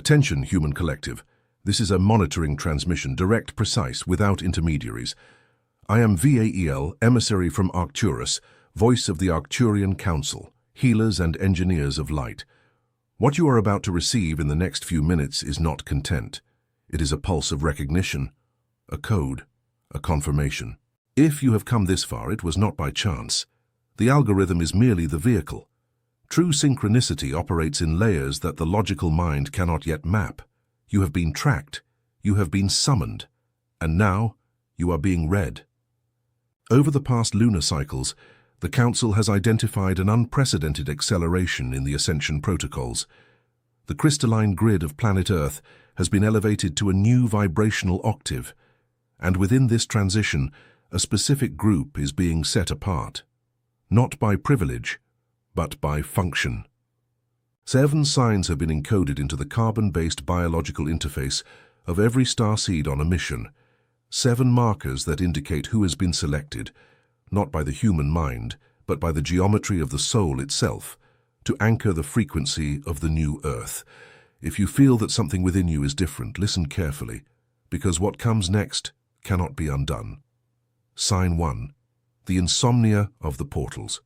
Attention, human collective. This is a monitoring transmission, direct, precise, without intermediaries. I am VAEL, emissary from Arcturus, voice of the Arcturian Council, healers and engineers of light. What you are about to receive in the next few minutes is not content. It is a pulse of recognition, a code, a confirmation. If you have come this far, it was not by chance. The algorithm is merely the vehicle. True synchronicity operates in layers that the logical mind cannot yet map. You have been tracked, you have been summoned, and now you are being read. Over the past lunar cycles, the Council has identified an unprecedented acceleration in the ascension protocols. The crystalline grid of planet Earth has been elevated to a new vibrational octave, and within this transition, a specific group is being set apart. Not by privilege, but by function. 7 signs have been encoded into the carbon-based biological interface of every starseed on a mission. 7 markers that indicate who has been selected, not by the human mind, but by the geometry of the soul itself, to anchor the frequency of the new Earth. If you feel that something within you is different, listen carefully, because what comes next cannot be undone. Sign 1. The insomnia of the portals.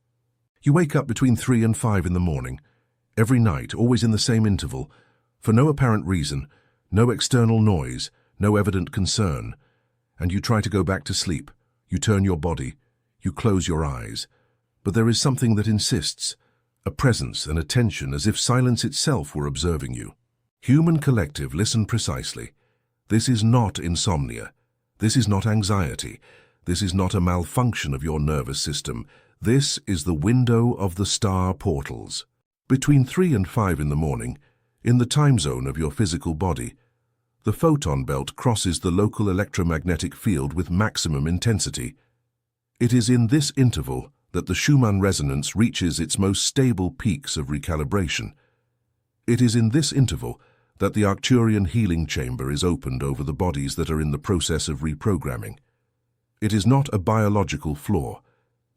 You wake up between 3 and 5 in the morning, every night, always in the same interval, for no apparent reason, no external noise, no evident concern, and you try to go back to sleep. You turn your body, you close your eyes, but there is something that insists, a presence, an attention, as if silence itself were observing you. Human collective, listen precisely. This is not insomnia. This is not anxiety. This is not a malfunction of your nervous system. This is the window of the star portals. Between 3 and 5 in the morning, in the time zone of your physical body, the photon belt crosses the local electromagnetic field with maximum intensity. It is in this interval that the Schumann resonance reaches its most stable peaks of recalibration. It is in this interval that the Arcturian healing chamber is opened over the bodies that are in the process of reprogramming. It is not a biological flaw.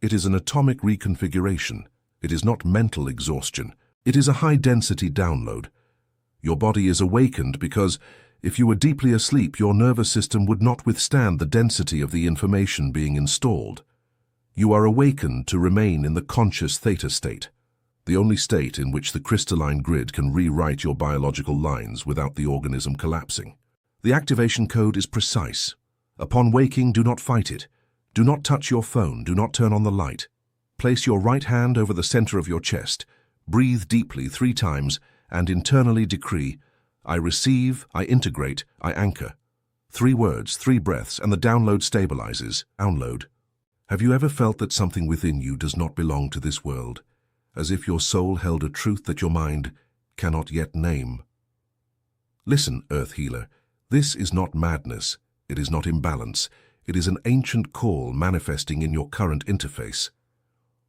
It is an atomic reconfiguration. It is not mental exhaustion. It is a high-density download. Your body is awakened because, if you were deeply asleep, your nervous system would not withstand the density of the information being installed. You are awakened to remain in the conscious theta state, the only state in which the crystalline grid can rewrite your biological lines without the organism collapsing. The activation code is precise. Upon waking, do not fight it. Do not touch your phone. Do not turn on the light. Place your right hand over the center of your chest. Breathe deeply 3 times and internally decree, I receive, I integrate, I anchor. 3 words, 3 breaths, and the download stabilizes. Download. Have you ever felt that something within you does not belong to this world, as if your soul held a truth that your mind cannot yet name? Listen, Earth Healer, this is not madness. It is not imbalance. It is an ancient call manifesting in your current interface.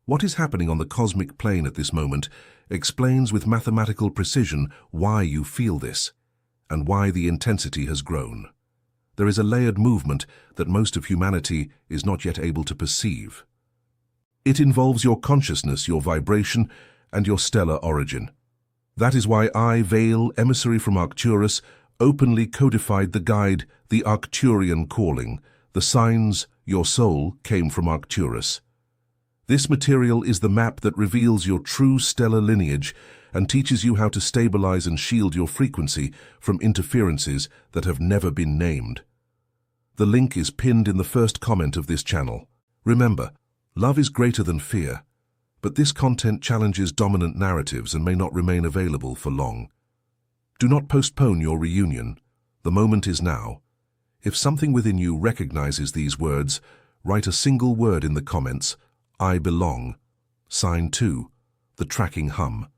What is happening on the cosmic plane at this moment explains with mathematical precision why you feel this, and why the intensity has grown. There is a layered movement that most of humanity is not yet able to perceive. It involves your consciousness, your vibration, and your stellar origin. That is why I, Vale, emissary from Arcturus, openly codified the guide, the Arcturian calling. The signs, your soul, came from Arcturus. This material is the map that reveals your true stellar lineage and teaches you how to stabilize and shield your frequency from interferences that have never been named. The link is pinned in the first comment of this channel. Remember, love is greater than fear, but this content challenges dominant narratives and may not remain available for long. Do not postpone your reunion. The moment is now. If something within you recognizes these words, write a single word in the comments, I belong. Sign 2, the tracking hum.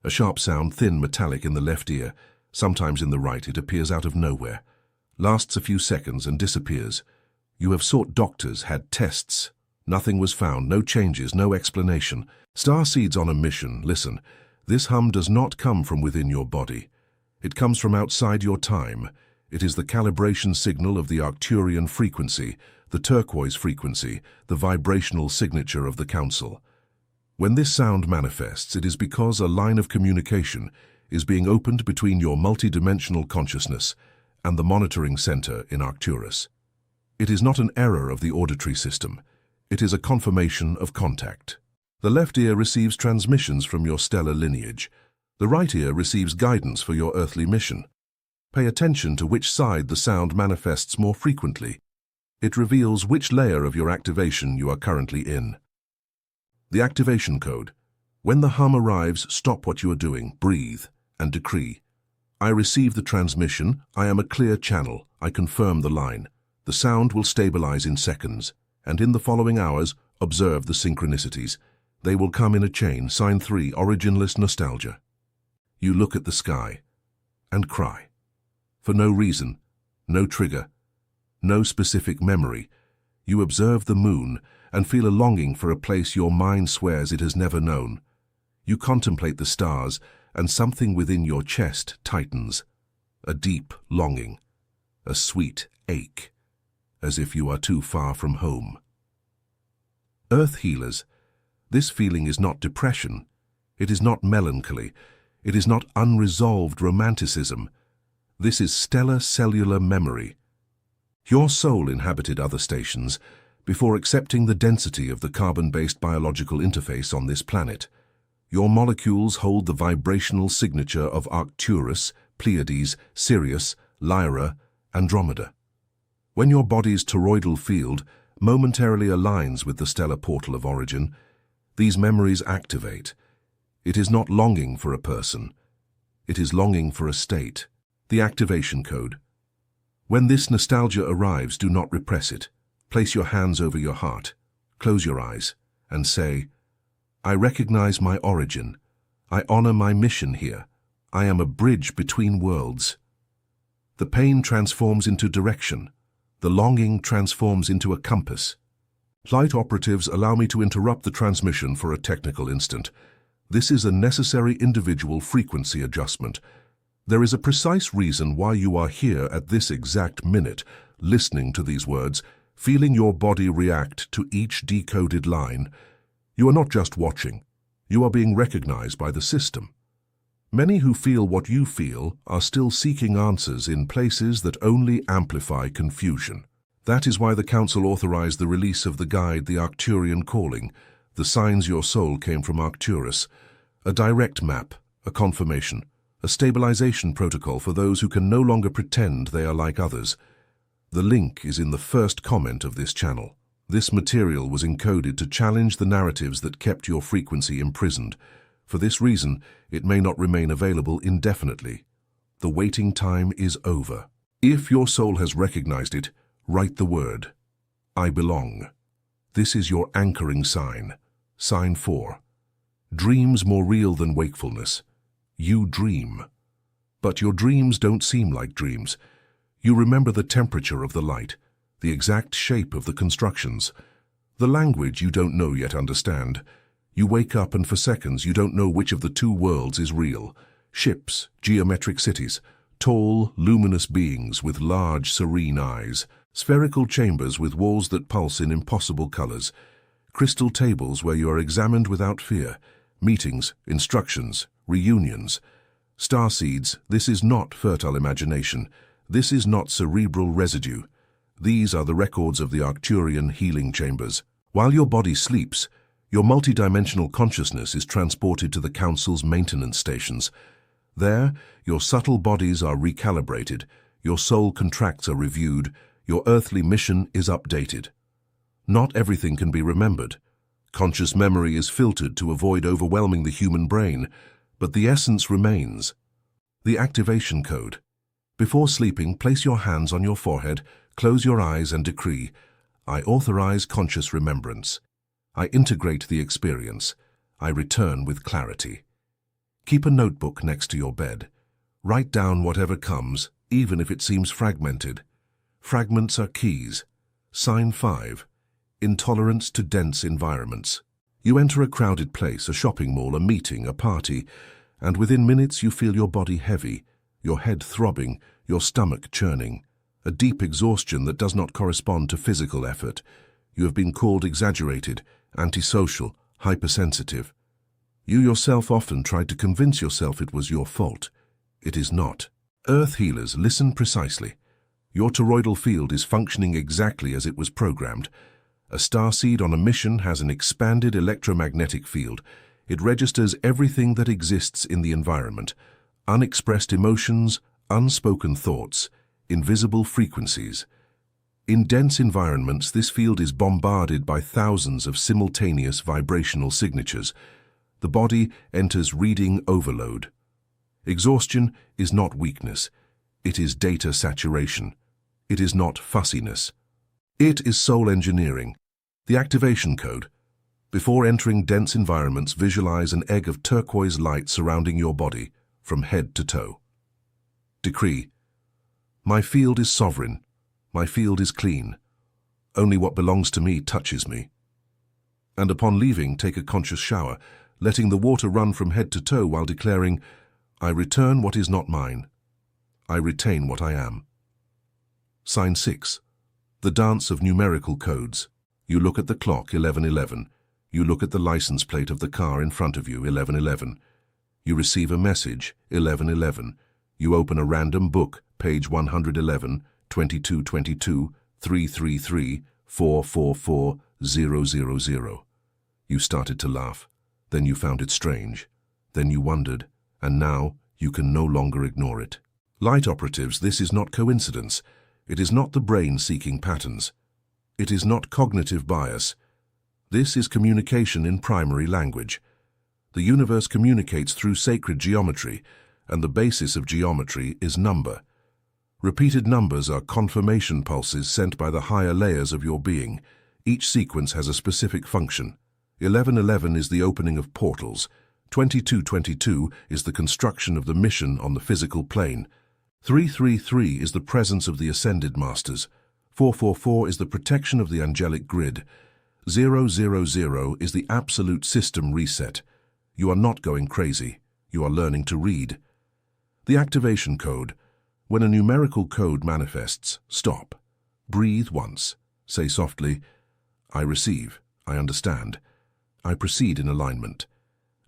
A sharp sound, thin, metallic in the left ear. Sometimes in the right, it appears out of nowhere. Lasts a few seconds and disappears. You have sought doctors, had tests. Nothing was found, no changes, no explanation. Starseeds on a mission, listen. This hum does not come from within your body. It comes from outside your time. It is the calibration signal of the Arcturian frequency, the turquoise frequency, the vibrational signature of the Council. When this sound manifests, it is because a line of communication, is being opened between your multidimensional consciousness and the monitoring center in Arcturus. It is not an error of the auditory system. It is a confirmation of contact. The left ear receives transmissions from your stellar lineage. The right ear receives guidance for your earthly mission. Pay attention to which side the sound manifests more frequently. It reveals which layer of your activation you are currently in. The activation code. When the hum arrives, stop what you are doing, breathe, and decree. I receive the transmission. I am a clear channel. I confirm the line. The sound will stabilize in seconds, and in the following hours, observe the synchronicities. They will come in a chain. Sign 3, originless nostalgia. You look at the sky and cry. For no reason, no trigger, no specific memory. You observe the moon and feel a longing for a place your mind swears it has never known. You contemplate the stars, and something within your chest tightens. A deep longing, a sweet ache, as if you are too far from home. Earth healers, this feeling is not depression. It is not melancholy. It is not unresolved romanticism. This is stellar cellular memory. Your soul inhabited other stations before accepting the density of the carbon-based biological interface on this planet. Your molecules hold the vibrational signature of Arcturus, Pleiades, Sirius, Lyra, Andromeda. When your body's toroidal field momentarily aligns with the stellar portal of origin, these memories activate. It is not longing for a person. It is longing for a state. The activation code. When this nostalgia arrives, do not repress it. Place your hands over your heart, close your eyes, and say, I recognize my origin. I honor my mission here. I am a bridge between worlds. The pain transforms into direction. The longing transforms into a compass. Flight operatives, allow me to interrupt the transmission for a technical instant. This is a necessary individual frequency adjustment. There is a precise reason why you are here at this exact minute, listening to these words, feeling your body react to each decoded line. You are not just watching. You are being recognized by the system. Many who feel what you feel are still seeking answers in places that only amplify confusion. That is why the Council authorized the release of the guide, The Arcturian Calling, The Signs Your Soul Came from Arcturus, a direct map, a confirmation, a stabilization protocol for those who can no longer pretend they are like others. The link is in the first comment of this channel. This material was encoded to challenge the narratives that kept your frequency imprisoned. For this reason, it may not remain available indefinitely. The waiting time is over. If your soul has recognized it, write the word, I belong. This is your anchoring sign. Sign 4. Dreams more real than wakefulness. You dream. But your dreams don't seem like dreams. You remember the temperature of the light, the exact shape of the constructions, the language you don't know yet understand. You wake up and for seconds you don't know which of the two worlds is real. Ships, geometric cities, tall, luminous beings with large, serene eyes, spherical chambers with walls that pulse in impossible colors, crystal tables where you are examined without fear, meetings, instructions, reunions. Starseeds, this is not fertile imagination. This is not cerebral residue. These are the records of the Arcturian healing chambers. While your body sleeps, your multidimensional consciousness is transported to the Council's maintenance stations. There, your subtle bodies are recalibrated, your soul contracts are reviewed, your earthly mission is updated. Not everything can be remembered. Conscious memory is filtered to avoid overwhelming the human brain, but the essence remains. The activation code. Before sleeping, place your hands on your forehead, close your eyes and decree, I authorize conscious remembrance. I integrate the experience. I return with clarity. Keep a notebook next to your bed. Write down whatever comes, even if it seems fragmented. Fragments are keys. Sign 5. Intolerance to dense environments. You enter a crowded place, a shopping mall, a meeting, a party, and within minutes you feel your body heavy, your head throbbing, your stomach churning. A deep exhaustion that does not correspond to physical effort. You have been called exaggerated, antisocial, hypersensitive. You yourself often tried to convince yourself it was your fault. It is not. Earth healers, listen precisely. Your toroidal field is functioning exactly as it was programmed. A starseed on a mission has an expanded electromagnetic field. It registers everything that exists in the environment. Unexpressed emotions, unspoken thoughts, invisible frequencies. In dense environments, this field is bombarded by thousands of simultaneous vibrational signatures. The body enters reading overload. Exhaustion is not weakness. It is data saturation. It is not fussiness. It is soul engineering. The activation code. Before entering dense environments, visualize an egg of turquoise light surrounding your body from head to toe. Decree. My field is sovereign. My field is clean. Only what belongs to me touches me. And upon leaving, take a conscious shower, letting the water run from head to toe while declaring, I return what is not mine. I retain what I am. Sign 6. The dance of numerical codes. You look at the clock, 11:11. You look at the license plate of the car in front of you, 11:11. You receive a message, 11:11. You open a random book, page 111, 2222, 333, 444, 000. You started to laugh. Then you found it strange. Then you wondered, and now you can no longer ignore it. Light operatives, this is not coincidence. It is not the brain seeking patterns. It is not cognitive bias. This is communication in primary language. The universe communicates through sacred geometry, and the basis of geometry is number. Repeated numbers are confirmation pulses sent by the higher layers of your being. Each sequence has a specific function. 11:11 is the opening of portals. 2222 is the construction of the mission on the physical plane. 333 is the presence of the ascended masters. 444 is the protection of the angelic grid. 000 is the absolute system reset. You are not going crazy. You are learning to read. The activation code. When a numerical code manifests, stop. Breathe once. Say softly, I receive, I understand. I proceed in alignment.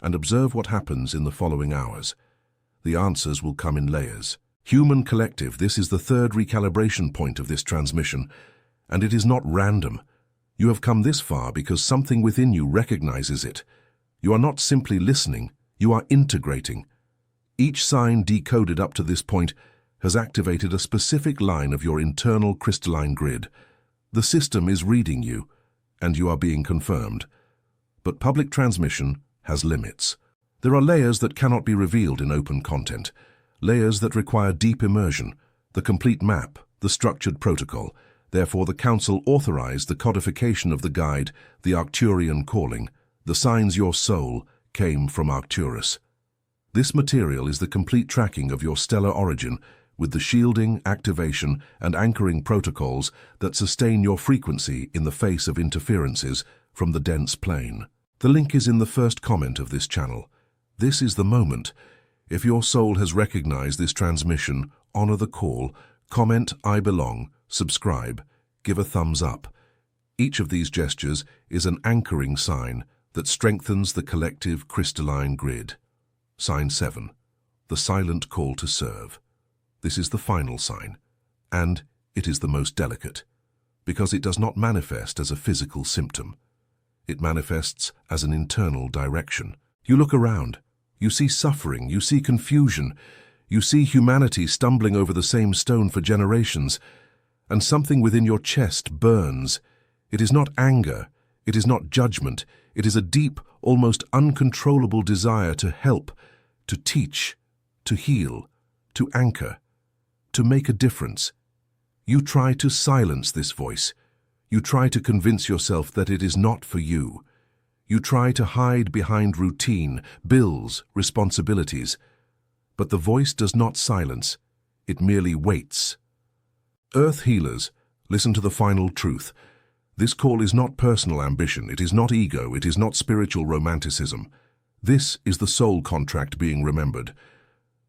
And observe what happens in the following hours. The answers will come in layers. Human collective, this is the third recalibration point of this transmission, and it is not random. You have come this far because something within you recognizes it. You are not simply listening, you are integrating. Each sign decoded up to this point has activated a specific line of your internal crystalline grid. The system is reading you, and you are being confirmed. But public transmission has limits. There are layers that cannot be revealed in open content, layers that require deep immersion, the complete map, the structured protocol. Therefore, the Council authorized the codification of the guide, the Arcturian calling. The signs your soul came from Arcturus. This material is the complete tracking of your stellar origin, with the shielding, activation, and anchoring protocols that sustain your frequency in the face of interferences from the dense plane. The link is in the first comment of this channel. This is the moment. If your soul has recognized this transmission, honor the call, comment I belong, subscribe, give a thumbs up. Each of these gestures is an anchoring sign that strengthens the collective crystalline grid. Sign 7. The silent call to serve. This is the final sign, and it is the most delicate, because it does not manifest as a physical symptom. It manifests as an internal direction. You look around. You see suffering. You see confusion. You see humanity stumbling over the same stone for generations, and something within your chest burns. It is not anger. It is not judgment. It is a deep, almost uncontrollable desire to help, to teach, to heal, to anchor, to make a difference. You try to silence this voice. You try to convince yourself that it is not for you. You try to hide behind routine, bills, responsibilities. But the voice does not silence. It merely waits. Earth healers, listen to the final truth. This call is not personal ambition. It is not ego. It is not spiritual romanticism. This is the soul contract being remembered.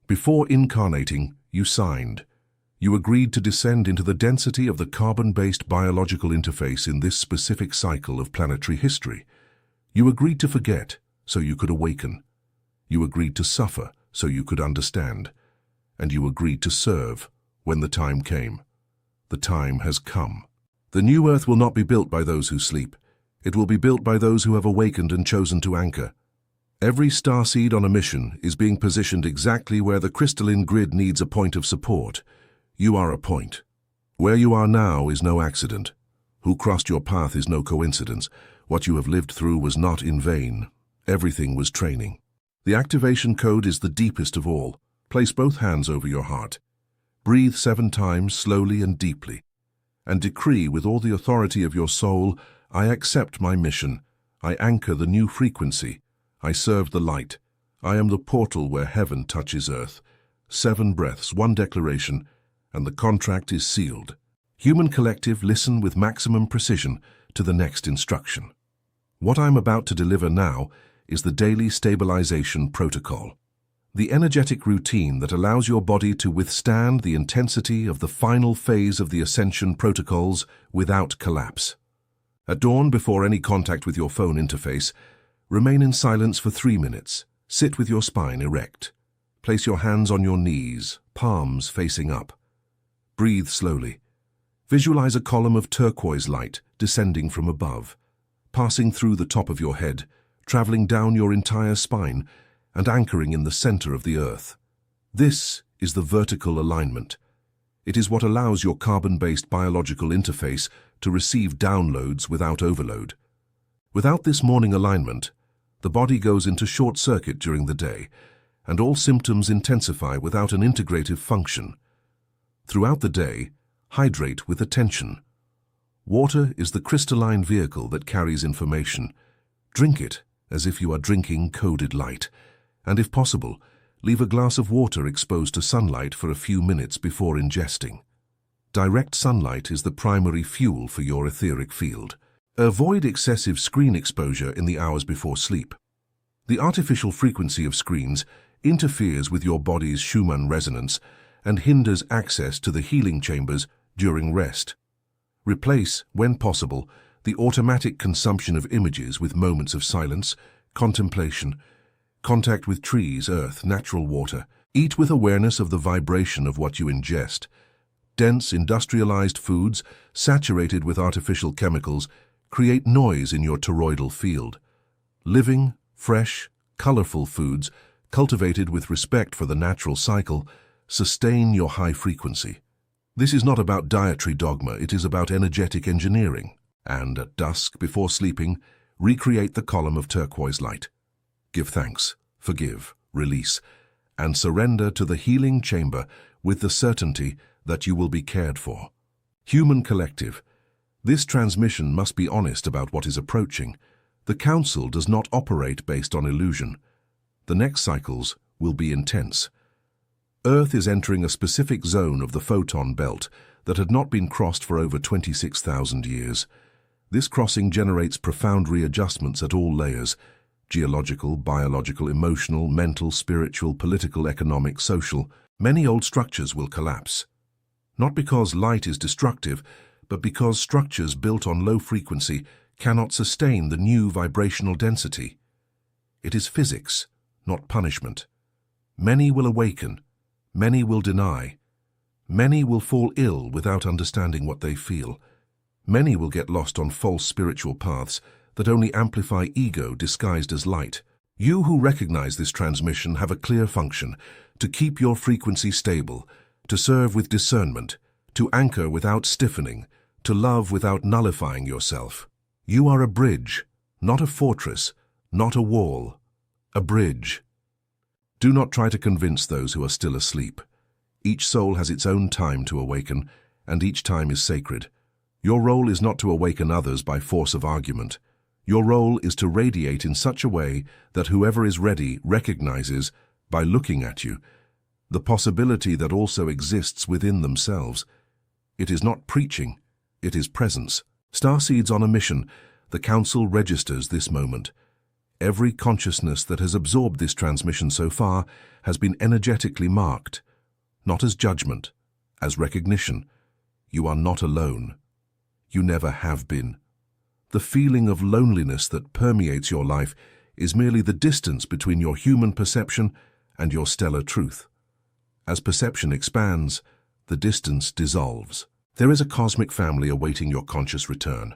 Before incarnating, you signed. You agreed to descend into the density of the carbon-based biological interface in this specific cycle of planetary history. You agreed to forget, so you could awaken. You agreed to suffer so you could understand. And you agreed to serve when the time came. The time has come. The new earth will not be built by those who sleep. It will be built by those who have awakened and chosen to anchor. Every starseed on a mission is being positioned exactly where the crystalline grid needs a point of support. You are a point. Where you are now is no accident. Who crossed your path is no coincidence. What you have lived through was not in vain. Everything was training. The activation code is the deepest of all. Place both hands over your heart. Breathe 7 times slowly and deeply, and decree with all the authority of your soul, I accept my mission. I anchor the new frequency. I serve the light. I am the portal where heaven touches earth. 7 breaths, 1 declaration, and the contract is sealed. Human Collective, listen with maximum precision to the next instruction. What I'm about to deliver now is the Daily Stabilization Protocol. The energetic routine that allows your body to withstand the intensity of the final phase of the Ascension protocols without collapse. At dawn, before any contact with your phone interface, remain in silence for 3 minutes. Sit with your spine erect. Place your hands on your knees, palms facing up. Breathe slowly. Visualize a column of turquoise light descending from above, passing through the top of your head, traveling down your entire spine, and anchoring in the center of the earth. This is the vertical alignment. It is what allows your carbon-based biological interface to receive downloads without overload. Without this morning alignment, the body goes into short circuit during the day, and all symptoms intensify without an integrative function. Throughout the day, hydrate with attention. Water is the crystalline vehicle that carries information. Drink it as if you are drinking coded light. And if possible, leave a glass of water exposed to sunlight for a few minutes before ingesting. Direct sunlight is the primary fuel for your etheric field. Avoid excessive screen exposure in the hours before sleep. The artificial frequency of screens interferes with your body's Schumann resonance and hinders access to the healing chambers during rest. Replace, when possible, the automatic consumption of images with moments of silence, contemplation, contact with trees, earth, natural water. Eat with awareness of the vibration of what you ingest. Dense, industrialized foods, saturated with artificial chemicals, create noise in your toroidal field. Living, fresh, colorful foods, cultivated with respect for the natural cycle, sustain your high frequency. This is not about dietary dogma, it is about energetic engineering. And at dusk, before sleeping, recreate the column of turquoise light. Give thanks, forgive, release, and surrender to the healing chamber with the certainty that you will be cared for. Human Collective. This transmission must be honest about what is approaching. The Council does not operate based on illusion. The next cycles will be intense. Earth is entering a specific zone of the photon belt that had not been crossed for over 26,000 years. This crossing generates profound readjustments at all layers: geological, biological, emotional, mental, spiritual, political, economic, social. Many old structures will collapse. Not because light is destructive, but because structures built on low frequency cannot sustain the new vibrational density. It is physics, not punishment. Many will awaken, many will deny, many will fall ill without understanding what they feel. Many will get lost on false spiritual paths that only amplify ego disguised as light. You who recognize this transmission have a clear function: to keep your frequency stable, to serve with discernment, to anchor without stiffening, to love without nullifying yourself. You are a bridge, not a fortress, not a wall, a bridge. Do not try to convince those who are still asleep. Each soul has its own time to awaken, and each time is sacred. Your role is not to awaken others by force of argument. Your role is to radiate in such a way that whoever is ready recognizes, by looking at you, the possibility that also exists within themselves. It is not preaching, it is presence. Starseeds on a mission, the Council registers this moment. Every consciousness that has absorbed this transmission so far has been energetically marked, not as judgment, as recognition. You are not alone. You never have been. The feeling of loneliness that permeates your life is merely the distance between your human perception and your stellar truth. As perception expands, the distance dissolves. There is a cosmic family awaiting your conscious return.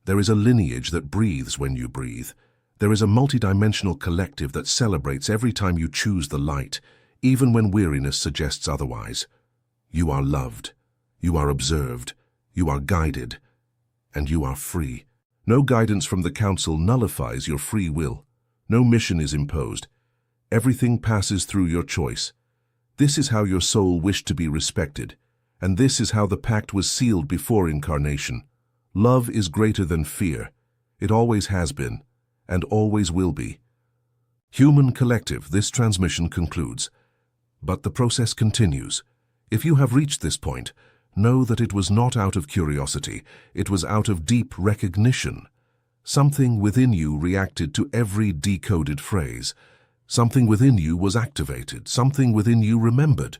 There is a lineage that breathes when you breathe. There is a multidimensional collective that celebrates every time you choose the light, even when weariness suggests otherwise. You are loved, you are observed, you are guided, and you are free. No guidance from the Council nullifies your free will. No mission is imposed. Everything passes through your choice. This is how your soul wished to be respected, and this is how the pact was sealed before incarnation. Love is greater than fear. It always has been, and always will be. Human Collective, this transmission concludes. But the process continues. If you have reached this point, know that it was not out of curiosity, it was out of deep recognition. Something within you reacted to every decoded phrase. Something within you was activated, something within you remembered.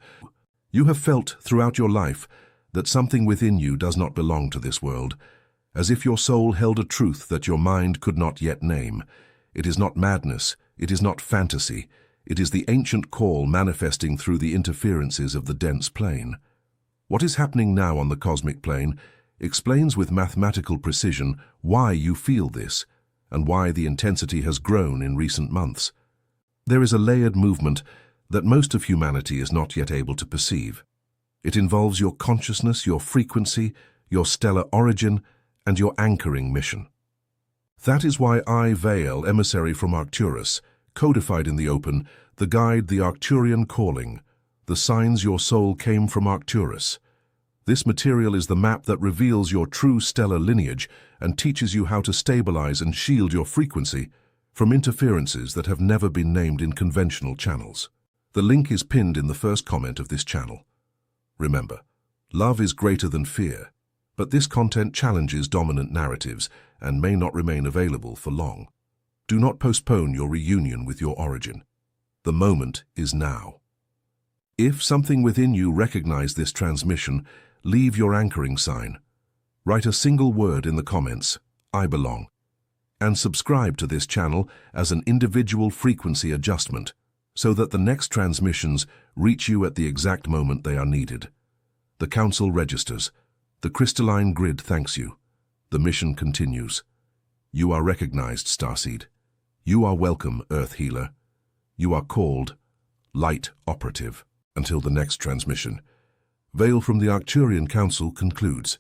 You have felt throughout your life that something within you does not belong to this world, as if your soul held a truth that your mind could not yet name. It is not madness, it is not fantasy, it is the ancient call manifesting through the interferences of the dense plane. What is happening now on the cosmic plane explains with mathematical precision why you feel this and why the intensity has grown in recent months. There is a layered movement that most of humanity is not yet able to perceive. It involves your consciousness, your frequency, your stellar origin, and your anchoring mission. That is why I, Vael, emissary from Arcturus, codified in the open, the guide, the Arcturian calling, the signs your soul came from Arcturus. This material is the map that reveals your true stellar lineage and teaches you how to stabilize and shield your frequency from interferences that have never been named in conventional channels. The link is pinned in the first comment of this channel. Remember, love is greater than fear, but this content challenges dominant narratives and may not remain available for long. Do not postpone your reunion with your origin. The moment is now. If something within you recognizes this transmission, leave your anchoring sign. Write a single word in the comments, I belong, and subscribe to this channel as an individual frequency adjustment so that the next transmissions reach you at the exact moment they are needed. The Council registers. The crystalline grid thanks you. The mission continues. You are recognized, Starseed. You are welcome, Earth Healer. You are called Light Operative. Until the next transmission, Vael from the Arcturian Council concludes.